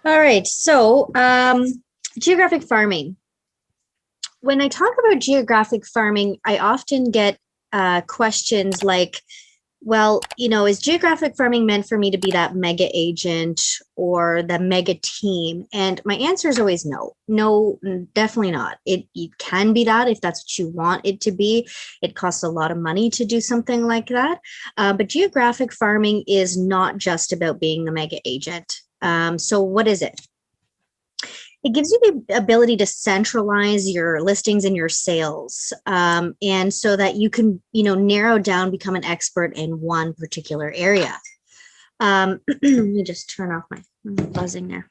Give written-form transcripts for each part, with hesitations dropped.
All right. So, geographic farming. When I talk about geographic farming, I often get questions like, well, is geographic farming meant for me to be that mega agent or the mega team? And my answer is always no. No, definitely not. It can be that if that's what you want it to be. It costs a lot of money to do something like that. But geographic farming is not just about being the mega agent. So what is it? It gives you the ability to centralize your listings and your sales, and so that you can narrow down, become an expert in one particular area. Let me just turn off my buzzing there.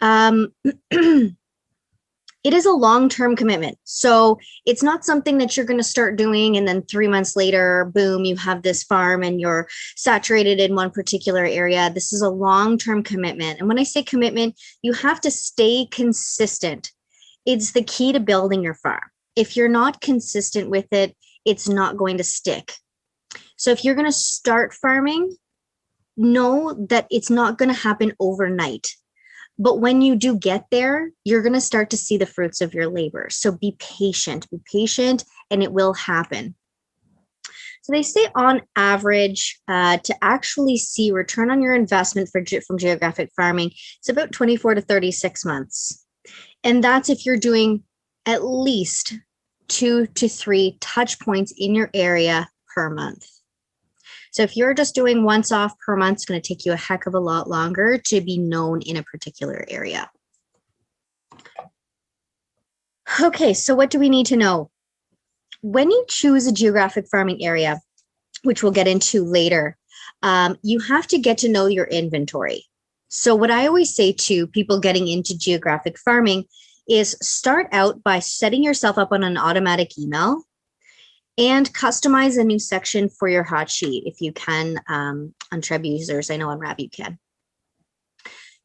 um, it is a long-term commitment. So it's not something that you're going to start doing and then 3 months later, boom, you have this farm and you're saturated in one particular area. This is a long-term commitment. And when I say commitment, you have to stay consistent. It's the key to building your farm. If you're not consistent with it, it's not going to stick. So if you're going to start farming, know that it's not going to happen overnight. But when you do get there, you're going to start to see the fruits of your labor. So be patient, and it will happen. So they say on average, to actually see return on your investment from geographic farming, it's about 24 to 36 months. And that's if you're doing at least 2 to 3 touch points in your area per month. So if you're just doing once off per month, it's going to take you a heck of a lot longer to be known in a particular area. Okay, so what do we need to know? When you choose a geographic farming area, which we'll get into later, you have to get to know your inventory. So what I always say to people getting into geographic farming is start out by setting yourself up on an automatic email and customize a new section for your hot sheet if you can. On Trebusers, I know on Rab you can.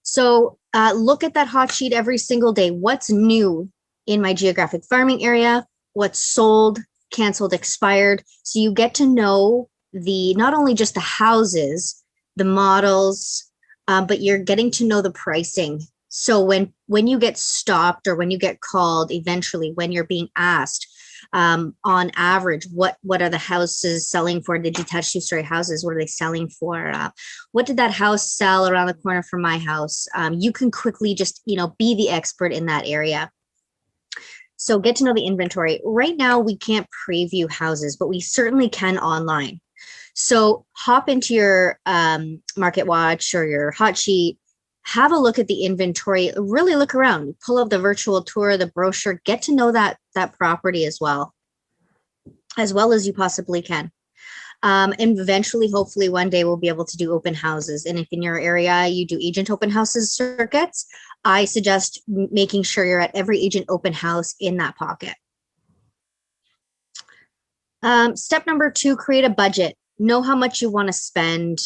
So look at that hot sheet every single day. What's new in my geographic farming area? What's sold, canceled, expired? So you get to know not only just the houses, the models, but you're getting to know the pricing. So when you get stopped or when you get called, eventually when you're being asked, on average, what are the houses selling for? The detached two-story houses, what are they selling for? What did that house sell around the corner from my house? You can quickly just be the expert in that area. So get to know the inventory. Right now, we can't preview houses, but we certainly can online. So hop into your Market Watch or your hot sheet, have a look at the inventory, really look around, pull up the virtual tour, the brochure, get to know that property as well as you possibly can. And eventually, hopefully one day we'll be able to do open houses. And if in your area you do agent open houses circuits, I suggest making sure you're at every agent open house in that pocket. Step number 2, create a budget. Know how much you want to spend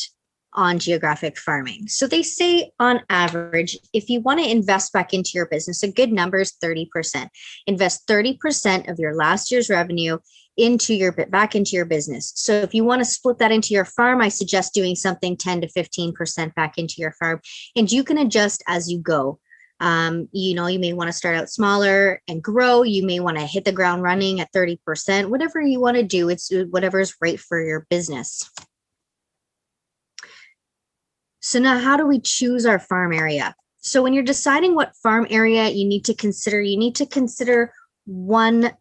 on geographic farming. So they say on average, if you want to invest back into your business, a good number is 30%. Invest 30% of your last year's revenue back into your business. So if you want to split that into your farm, I suggest doing something 10 to 15% back into your farm, and you can adjust as you go. You may want to start out smaller and grow. You may want to hit the ground running at 30%, whatever you want to do. It's whatever's right for your business. So now how do we choose our farm area? So when you're deciding what farm area you need to consider one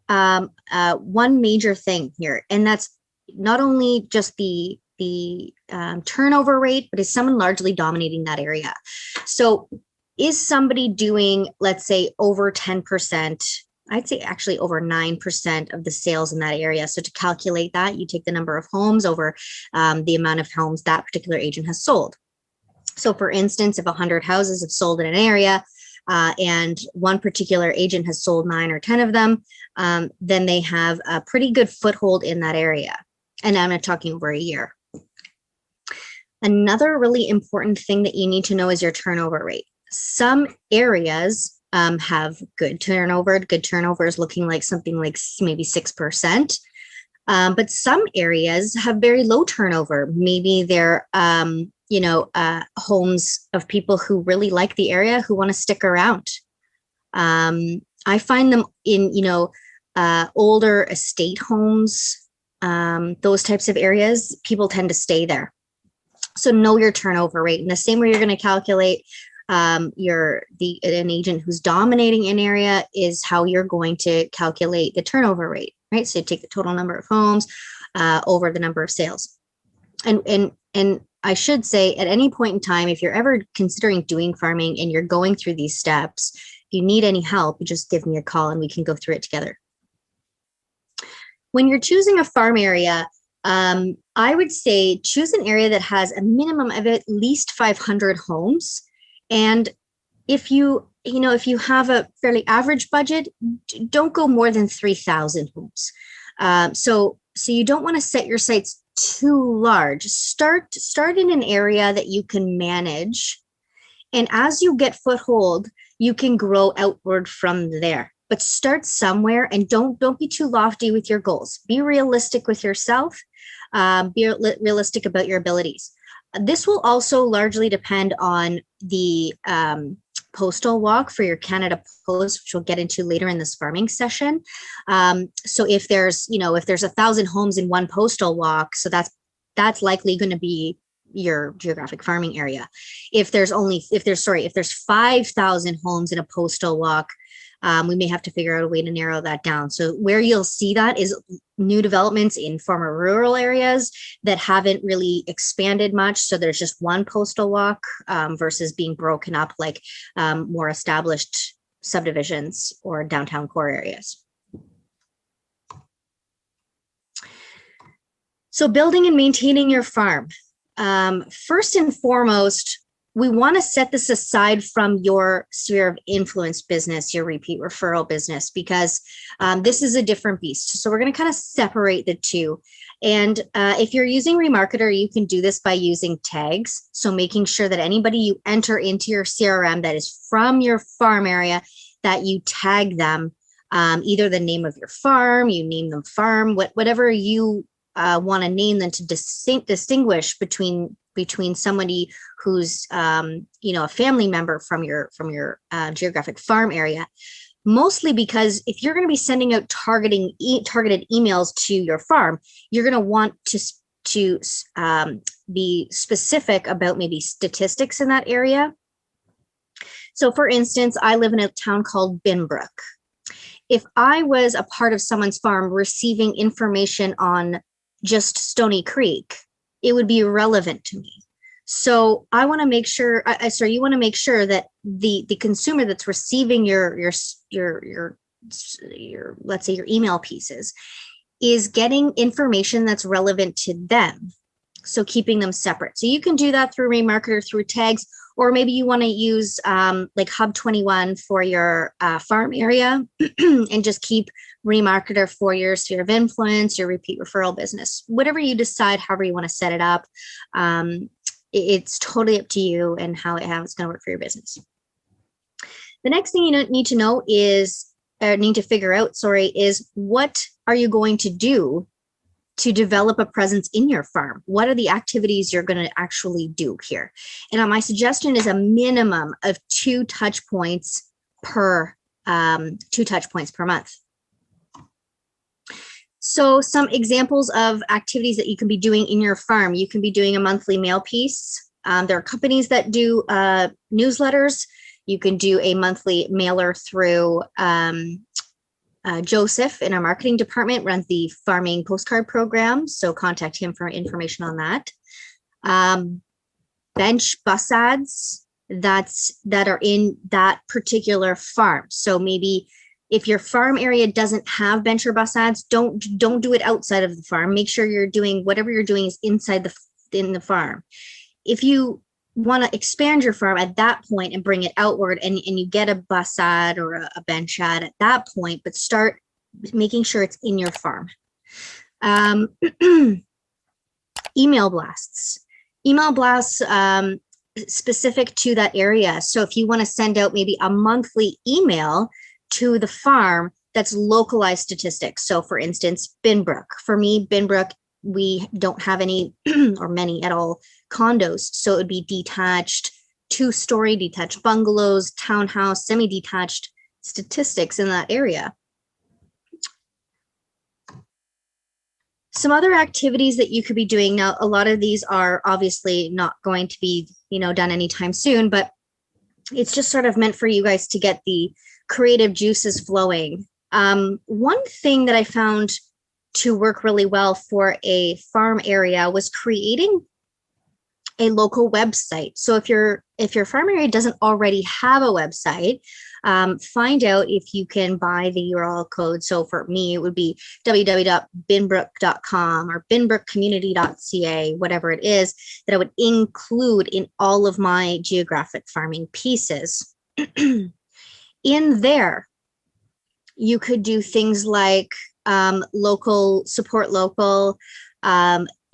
major thing here. And that's not only just the turnover rate, but is someone largely dominating that area? So is somebody doing, let's say, over 10%? I'd say actually over 9% of the sales in that area. So to calculate that, you take the number of homes over the amount of homes that particular agent has sold. So for instance, if 100 houses have sold in an area and one particular agent has sold 9 or 10 of them, then they have a pretty good foothold in that area. And I'm not talking over a year. Another really important thing that you need to know is your turnover rate. Some areas have good turnover. Good turnover is looking like something like maybe 6%. But some areas have very low turnover. Maybe they're homes of people who really like the area, who want to stick around. I find them in, older estate homes, those types of areas. People tend to stay there. So know your turnover rate. In the same way you're going to calculate an agent who's dominating an area is how you're going to calculate the turnover rate, right? So you take the total number of homes over the number of sales. And I should say, at any point in time, if you're ever considering doing farming and you're going through these steps, if you need any help, just give me a call and we can go through it together. When you're choosing a farm area, I would say choose an area that has a minimum of at least 500 homes. And if you have a fairly average budget, don't go more than 3,000 homes. So you don't want to set your sights too large. Start in an area that you can manage. And as you get foothold, you can grow outward from there. But start somewhere and don't be too lofty with your goals. Be realistic with yourself. Be realistic about your abilities. This will also largely depend on the postal walk for your Canada Post, which we'll get into later in this farming session. So if there's 1,000 homes in one postal walk, so that's likely going to be your geographic farming area. If there's 5,000 homes in a postal walk, we may have to figure out a way to narrow that down. So where you'll see that is new developments in former rural areas that haven't really expanded much. So there's just one postal walk versus being broken up like more established subdivisions or downtown core areas. So building and maintaining your farm. First and foremost, we want to set this aside from your sphere of influence business, your repeat referral business, because this is a different beast. So we're going to kind of separate the two. And if you're using Remarketer, you can do this by using tags. So making sure that anybody you enter into your CRM that is from your farm area, that you tag them, either the name of your farm, you name them farm, whatever you want to name them to distinguish between somebody who's a family member from your geographic farm area. Mostly because if you're going to be sending out targeted emails to your farm, you're going to want to be specific about maybe statistics in that area. So for instance, I live in a town called Binbrook. If I was a part of someone's farm receiving information on just Stony Creek, it would be irrelevant to me. So I want to make sure, you want to make sure that the consumer that's receiving your let's say your email pieces is getting information that's relevant to them. So keeping them separate. So you can do that through Remarketer, through tags, or maybe you want to use like Hub 21 for your farm area and just keep Remarketer for your sphere of influence, your repeat referral business. Whatever you decide, however you want to set it up, it's totally up to you and how it's going to work for your business. The next thing you need to know is, or need to figure out, is what are you going to do to develop a presence in your farm? What are the activities you're going to actually do here? And my suggestion is a minimum of 2 touch points per month. So some examples of activities that you can be doing in your farm. You can be doing a monthly mail piece. There are companies that do newsletters. You can do a monthly mailer through Joseph in our marketing department runs the farming postcard program. So contact him for information on that. Bench bus ads that are in that particular farm. So maybe if your farm area doesn't have bench or bus ads, don't do it outside of the farm. Make sure you're doing whatever you're doing is inside in the farm. If you want to expand your farm at that point and bring it outward and you get a bus ad or a bench ad at that point, but start making sure it's in your farm. Email blasts specific to that area. So if you want to send out maybe a monthly email to the farm that's localized statistics. So for instance, Binbrook. For me, Binbrook, we don't have any or many at all condos. So it would be detached, 2-story detached bungalows, townhouse, semi-detached, statistics in that area. Some other activities that you could be doing now, a lot of these are obviously not going to be, done anytime soon, but it's just sort of meant for you guys to get the creative juices flowing. One thing that I found to work really well for a farm area was creating a local website. So if your farm area doesn't already have a website, find out if you can buy the URL code. So for me, it would be www.binbrook.com or binbrookcommunity.ca, whatever it is, that I would include in all of my geographic farming pieces. In there, you could do things like support local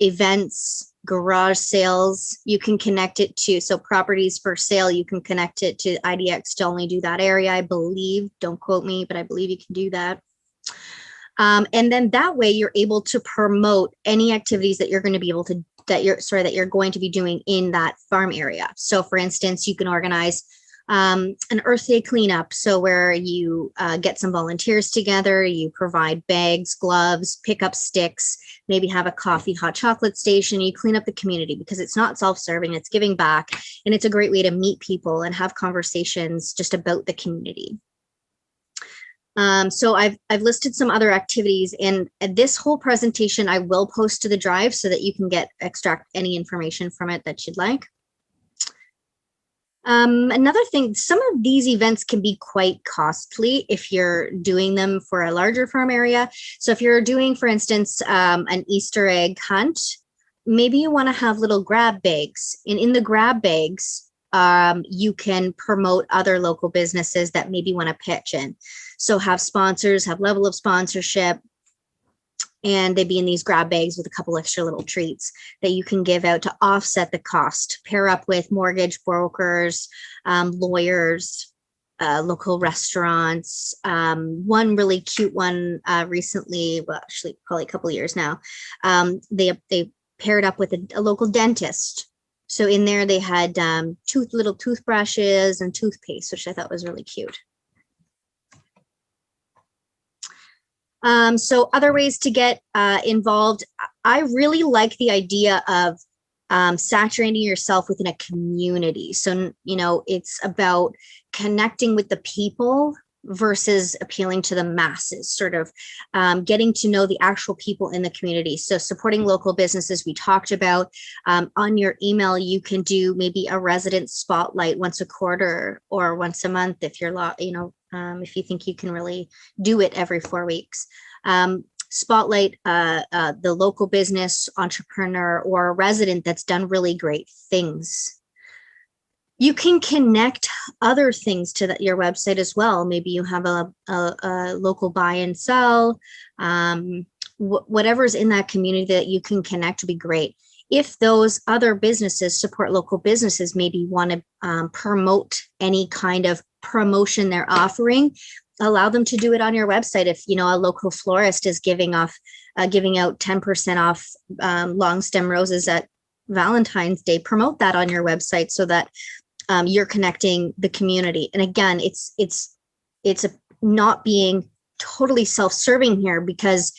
events, garage sales. You can connect it to, so properties for sale, you can connect it to IDX to only do that area, I believe. Don't quote me, but I believe you can do that. And then that way you're able to promote any activities that you're going to be able to, that you're going to be doing in that farm area. So for instance, you can organize an Earth Day cleanup. So where you get some volunteers together, you provide bags, gloves, pick up sticks, maybe have a coffee, hot chocolate station, you clean up the community because it's not self-serving, it's giving back. And it's a great way to meet people and have conversations just about the community. So I've listed some other activities, and this whole presentation I will post to the drive so that you can extract any information from it that you'd like. Another thing, some of these events can be quite costly if you're doing them for a larger farm area. So if you're doing, for instance, an Easter egg hunt, maybe you want to have little grab bags. And in the grab bags, you can promote other local businesses that maybe want to pitch in. So have sponsors, have level of sponsorship, and they'd be in these grab bags with a couple extra little treats that you can give out to offset the cost. Pair up with mortgage brokers, lawyers, local restaurants. One really cute one recently, well, actually probably a couple of years now, they paired up with a local dentist. So in there they had little toothbrushes and toothpaste, which I thought was really cute. So other ways to get involved, I really like the idea of saturating yourself within a community. So, it's about connecting with the people versus appealing to the masses, sort of getting to know the actual people in the community. So supporting local businesses, we talked about. On your email, you can do maybe a resident spotlight once a quarter or once a month if you're, if you think you can really do it every 4 weeks. Spotlight the local business, entrepreneur, or resident that's done really great things. You can connect other things to your website as well. Maybe you have a local buy and sell, whatever's in that community that you can connect would be great. If those other businesses support local businesses, maybe want to promote any kind of promotion they're offering, allow them to do it on your website. If a local florist is giving out 10% off long stem roses at Valentine's Day, promote that on your website so that you're connecting the community. And again, it's not being totally self-serving here, because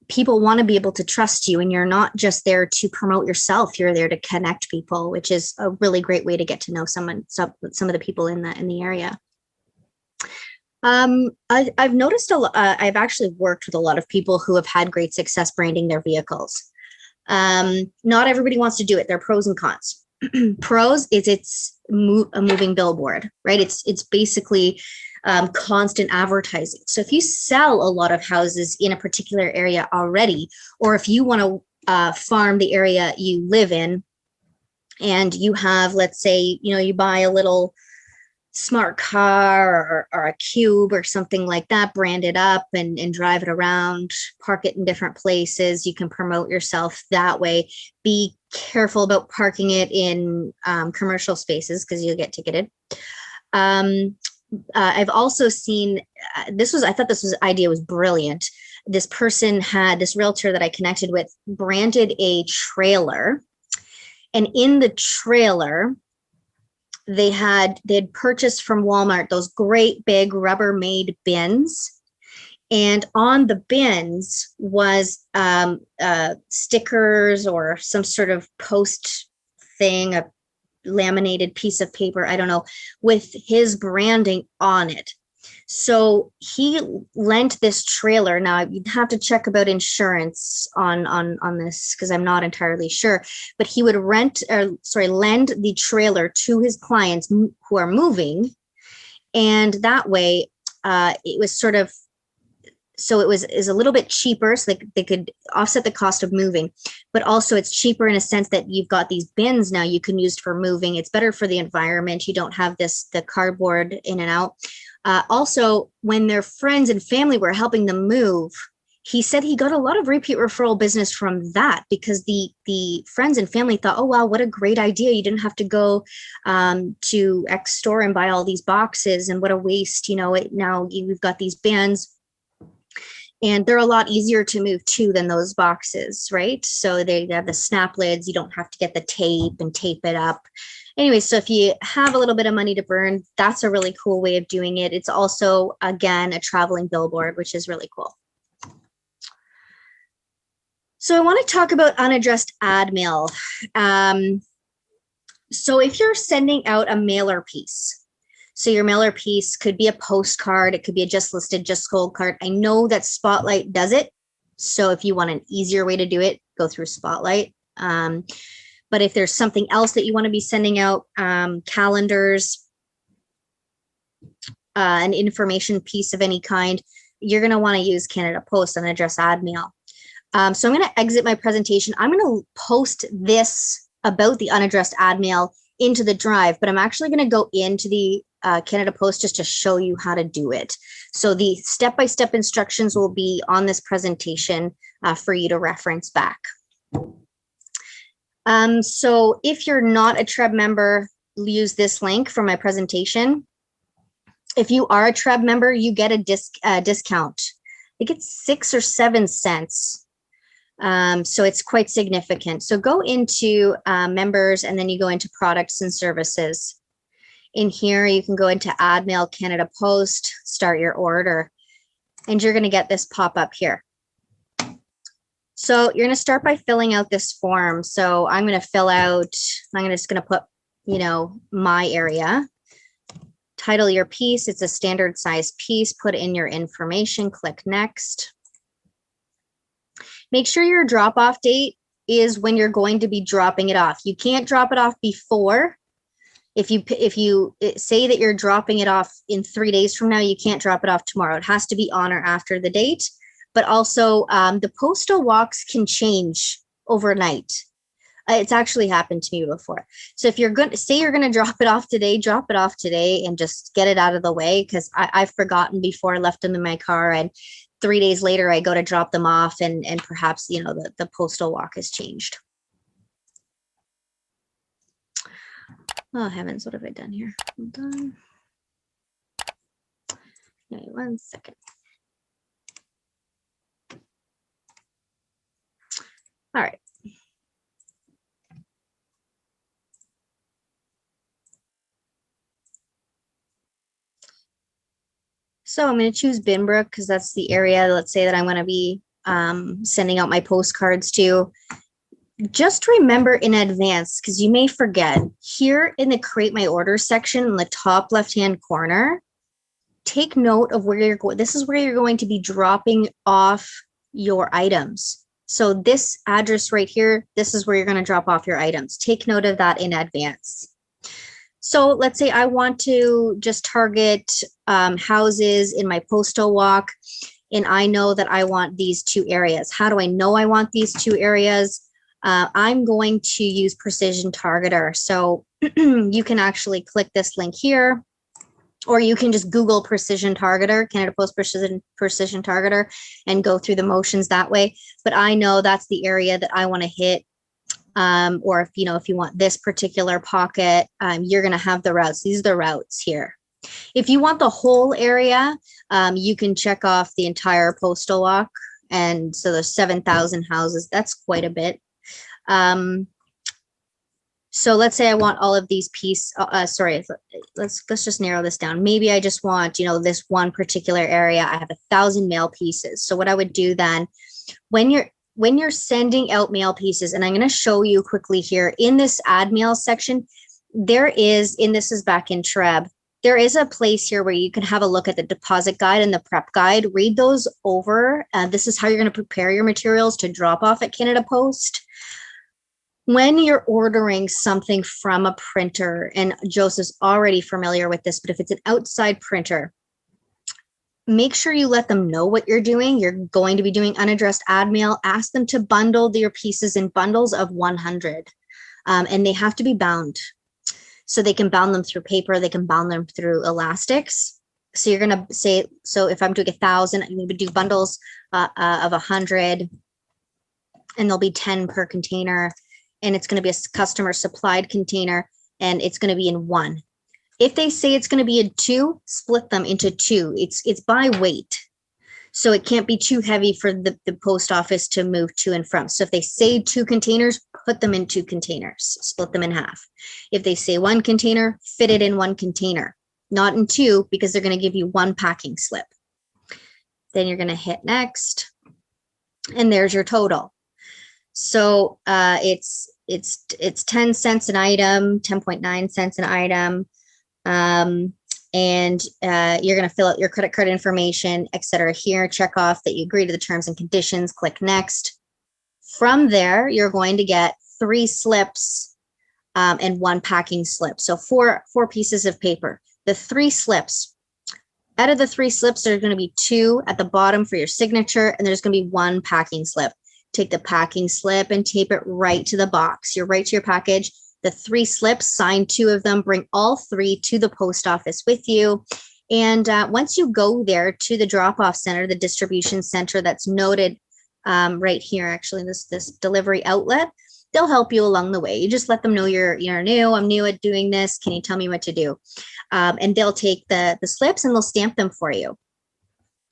people want to be able to trust you, and you're not just there to promote yourself, you're there to connect people, which is a really great way to get to know some of the people in the area. I've noticed I've actually worked with a lot of people who have had great success branding their vehicles. Not everybody wants to do it. There are pros and cons. Pros is it's a moving billboard, right? It's basically constant advertising. So if you sell a lot of houses in a particular area already, or if you want to farm the area you live in, and you have, let's say, you buy a little smart car or a cube or something like that, brand it up and drive it around, park it in different places. You can promote yourself that way. Be careful about parking it in commercial spaces because you'll get ticketed. I've also seen, I thought this idea was brilliant. This realtor that I connected with branded a trailer, And in the trailer, they had purchased from Walmart those great big Rubbermaid bins. And on the bins was stickers or some sort of post thing, a laminated piece of paper, I don't know, with his branding on it. So he lent this trailer. Now you'd have to check about insurance on this because I'm not entirely sure. But he would lend the trailer to his clients who are moving, and that way, it was sort of. So it was a little bit cheaper, so they could offset the cost of moving, but also it's cheaper in a sense that you've got these bins now you can use for moving. It's better for the environment. You don't have the cardboard in and out. Also, when their friends and family were helping them move, he said he got a lot of repeat referral business from that because the friends and family thought, oh, wow, what a great idea. You didn't have to go to X store and buy all these boxes, and what a waste. Now we've got these bins. And they're a lot easier to move too than those boxes, right? So they have the snap lids. You don't have to get the tape and tape it up. Anyway, so if you have a little bit of money to burn, that's a really cool way of doing it. It's also, again, a traveling billboard, which is really cool. So I want to talk about unaddressed ad mail. So if you're sending out a mailer piece, so your mailer piece could be a postcard, it could be a just listed, just sold card. I know that Spotlight does it. So if you want an easier way to do it, go through Spotlight. But if there's something else that you want to be sending out, calendars, an information piece of any kind, you're going to want to use Canada Post unaddressed ad mail. So I'm going to exit my presentation. I'm going to post this about the unaddressed ad mail into the drive, but I'm actually going to go into the Canada Post just to show you how to do it. So the step-by-step instructions will be on this presentation for you to reference back. So if you're not a TREB member, use this link for my presentation. If you are a TREB member, you get a discount. I think it's 6 or 7 cents. So it's quite significant. So go into members, and then you go into products and services. In here, you can go into Ad Mail Canada Post, start your order, and you're going to get this pop up here. So you're going to start by filling out this form. So I'm going to fill out, I'm just going to put, my area. Title your piece. It's a standard size piece. Put in your information. Click next. Make sure your drop-off date is when you're going to be dropping it off. You can't drop it off before. If you say that you're dropping it off in 3 days from now, you can't drop it off tomorrow. It has to be on or after the date. But also, the postal walks can change overnight. It's actually happened to me before. So if you're going to say you're going to drop it off today and just get it out of the way, because I've forgotten before. I left them in my car, and 3 days later I go to drop them off, and perhaps the postal walk has changed. Oh heavens, what have I done here? Hold on. Wait 1 second. All right. So I'm going to choose Binbrook because that's the area, let's say, that I'm going to be sending out my postcards to. Just remember in advance, because you may forget, here in the Create My Order section in the top left-hand corner, take note of where you're going. This is where you're going to be dropping off your items. So this address right here, this is where you're going to drop off your items. Take note of that in advance. So let's say I want to just target houses in my postal walk, and I know that I want these 2 areas. How do I know I want these 2 areas? I'm going to use Precision Targeter. So you can actually click this link here, or you can just Google Precision Targeter, Canada Post Precision Targeter, and go through the motions that way. But I know that's the area that I want to hit. Or if you want this particular pocket, you're going to have the routes. These are the routes here. If you want the whole area, you can check off the entire postal walk. And so there's 7,000 houses. That's quite a bit. So let's say I want all of these sorry, let's just narrow this down. Maybe I just want, this one particular area. I have 1,000 mail pieces. So what I would do then, when you're sending out mail pieces, and I'm going to show you quickly here in this add mail section, there is, and this is back in Treb, there is a place here where you can have a look at the deposit guide and the prep guide, read those over. This is how you're going to prepare your materials to drop off at Canada Post. When you're ordering something from a printer, and Joseph's already familiar with this, but if it's an outside printer, make sure you let them know what you're doing. You're going to be doing unaddressed ad mail. Ask them to bundle your pieces in bundles of 100, and they have to be bound. So they can bound them through paper, they can bound them through elastics. So you're going to say, so if I'm doing 1,000, I'm going to do bundles of 100, and there'll be 10 per container. And it's going to be a customer supplied container, and it's going to be in 1. If they say it's going to be in 2, split them into 2. It's by weight. So it can't be too heavy for the post office to move to and from. So if they say 2 containers, put them in 2 containers, split them in half. If they say 1 container, fit it in 1 container, not in 2, because they're going to give you 1 packing slip. Then you're going to hit next, and there's your total. So it's 10 cents an item, 10.9 cents an item. And you're going to fill out your credit card information, etc. here, check off that you agree to the terms and conditions, click next. From there, you're going to get 3 slips and 1 packing slip. So 4 pieces of paper. The 3 slips, out of the 3 slips, there's going to be 2 at the bottom for your signature, and there's going to be 1 packing slip. Take the packing slip and tape it right to the box. You're right to your package. The 3 slips, sign 2 of them, bring all 3 to the post office with you. And once you go there to the drop-off center, the distribution center that's noted right here, actually, this delivery outlet, they'll help you along the way. You just let them know you're new. I'm new at doing this. Can you tell me what to do? And they'll take the slips and they'll stamp them for you.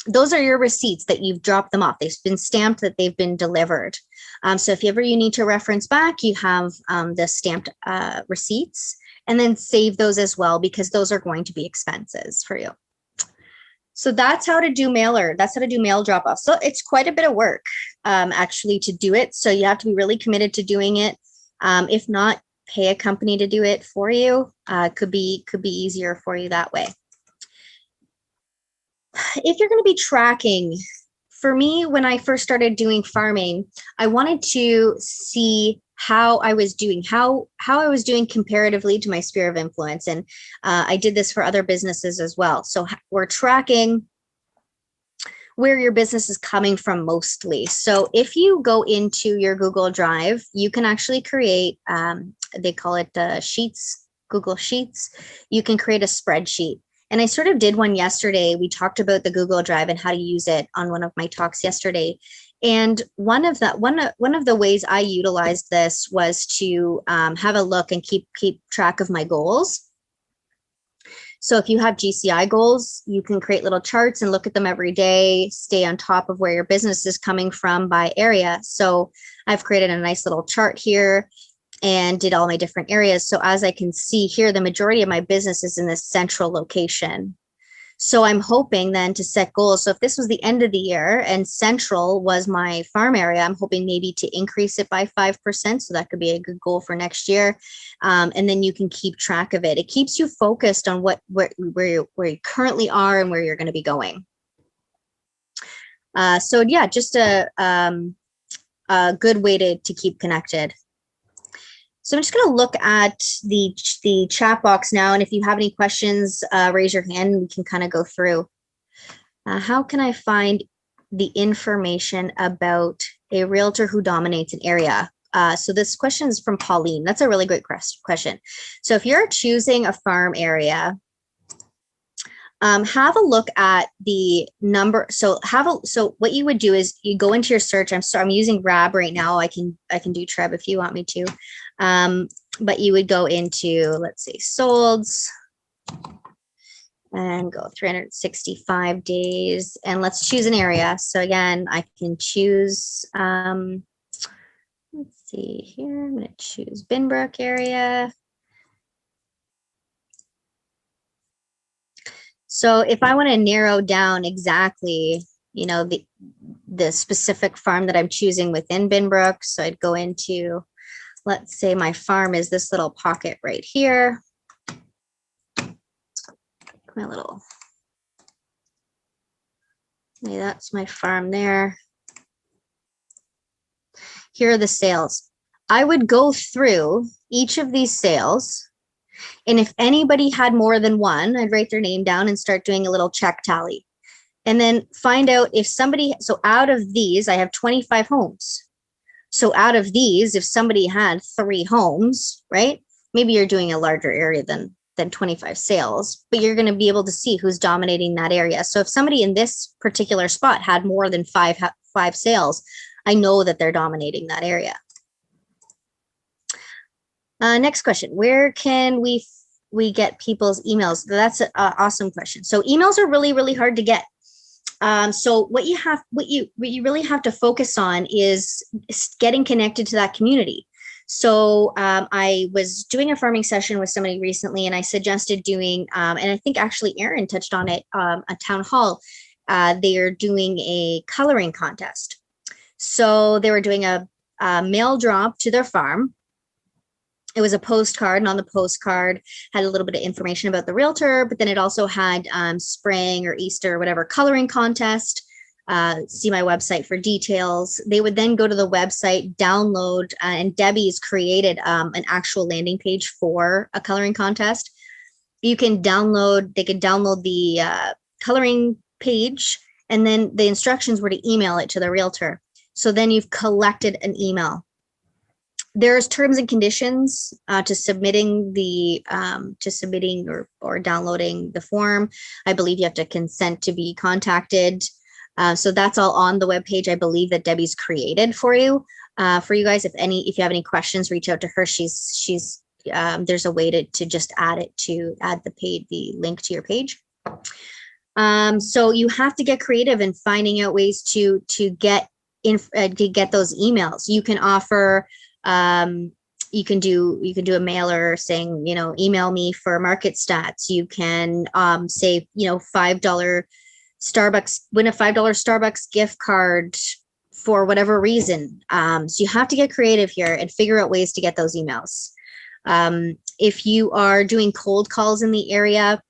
Those are your receipts that you've dropped them off. They've been stamped that they've been delivered. So if ever you need to reference back, you have the stamped receipts, and then save those as well, because those are going to be expenses for you. So that's how to do mailer. That's how to do mail drop off. So it's quite a bit of work actually to do it. So you have to be really committed to doing it. If not, pay a company to do it for you. Could be easier for you that way. If you're going to be tracking, for me, when I first started doing farming, I wanted to see how I was doing, how I was doing comparatively to my sphere of influence. And I did this for other businesses as well. So we're tracking where your business is coming from mostly. So if you go into your Google Drive, you can actually create, they call it Sheets, Google Sheets. You can create a spreadsheet. And I sort of did one yesterday. We talked about the Google Drive and how to use it on one of my talks yesterday. And one of the ways I utilized this was to have a look and keep track of my goals. So if you have GCI goals, you can create little charts and look at them every day, stay on top of where your business is coming from by area. So I've created a nice little chart here and did all my different areas. So as I can see here, the majority of my business is in this central location. So I'm hoping then to set goals. So if this was the end of the year and central was my farm area, I'm hoping maybe to increase it by 5%. So that could be a good goal for next year. And then you can keep track of it. It keeps you focused on where you currently are and where you're going to be going. So yeah, just a good way to keep connected. So I'm just going to look at the chat box now. And if you have any questions, raise your hand and we can kind of go through. How can I find the information about a realtor who dominates an area? So this question is from Pauline. That's a really great question. So if you're choosing a farm area, have a look at the number. So what you would do is you go into your search. I'm using RAB right now. I can do Treb if you want me to. But you would go into, let's say, solds and go 365 days, and let's choose an area. So again, I can choose, let's see here, I'm going to choose Binbrook area. So if I want to narrow down exactly, you know, the specific farm that I'm choosing within Binbrook, so I'd go into, let's say my farm is this little pocket right here. My little, maybe that's my farm there. Here are the sales. I would go through each of these sales, and if anybody had more than one, I'd write their name down and start doing a little check tally. And then find out if somebody, so out of these, I have 25 homes. So out of these, if somebody had 3 homes, right? Maybe you're doing a larger area than 25 sales, but you're going to be able to see who's dominating that area. So if somebody in this particular spot had more than five sales, I know that they're dominating that area. Next question, where can we get people's emails? That's an awesome question. So emails are really, really hard to get. So what you really have to focus on is getting connected to that community. So I was doing a farming session with somebody recently, and I suggested doing, and I think actually Aaron touched on it, a town hall. They are doing a coloring contest. So they were doing a mail drop to their farm. It was a postcard, and on the postcard had a little bit of information about the realtor, but then it also had spring or Easter or whatever coloring contest. See my website for details. They would then go to the website, download, and Debbie's created an actual landing page for a coloring contest. You can download, they could download the coloring page, and then the instructions were to email it to the realtor. So then you've collected an email. There's terms and conditions to submitting the or downloading the form. I believe you have to consent to be contacted. So that's all on the webpage, I believe, that Debbie's created for you. For you guys, if you have any questions, reach out to her. She's there's a way to just add the link to your page. So you have to get creative in finding out ways to get those emails. You can offer. You can do a mailer saying, you know, email me for market stats. You can say, you know, $5 Starbucks, win a $5 Starbucks gift card for whatever reason. So you have to get creative here and figure out ways to get those emails. If you are doing cold calls in the area,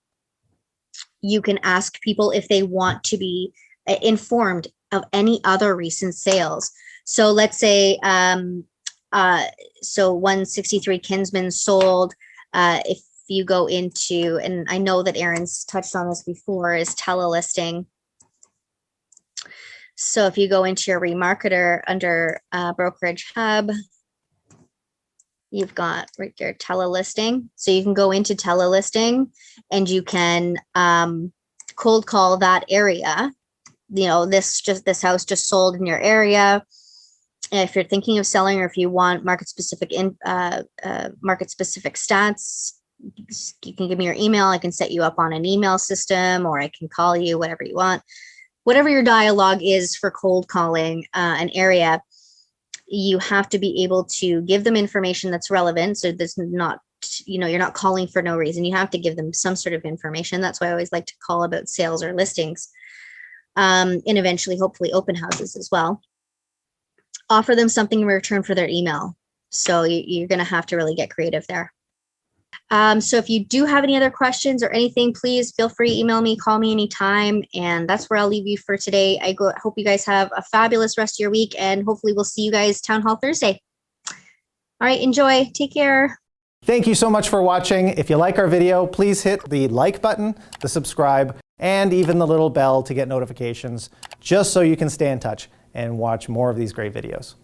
you can ask people if they want to be informed of any other recent sales. So let's say, so 163 Kinsman sold. If you go into, and I know that Aaron's touched on this before, is telelisting. So if you go into your remarketer under brokerage hub, you've got right there telelisting. So you can go into telelisting and you can cold call that area. You know, this house just sold in your area. If you're thinking of selling, or if you want market specific stats, you can give me your email. I can set you up on an email system, or I can call you, whatever you want. Whatever your dialogue is for cold calling an area, you have to be able to give them information that's relevant. So there's not, you know, you're not calling for no reason. You have to give them some sort of information. That's why I always like to call about sales or listings, and eventually, hopefully, open houses as well. Offer them something in return for their email. So you're going to have to really get creative there. So if you do have any other questions or anything, please feel free to email me, call me anytime. And that's where I'll leave you for today. Hope you guys have a fabulous rest of your week, and hopefully we'll see you guys Town Hall Thursday. All right, enjoy. Take care. Thank you so much for watching. If you like our video, please hit the like button, the subscribe, and even the little bell to get notifications, just so you can stay in touch and watch more of these great videos.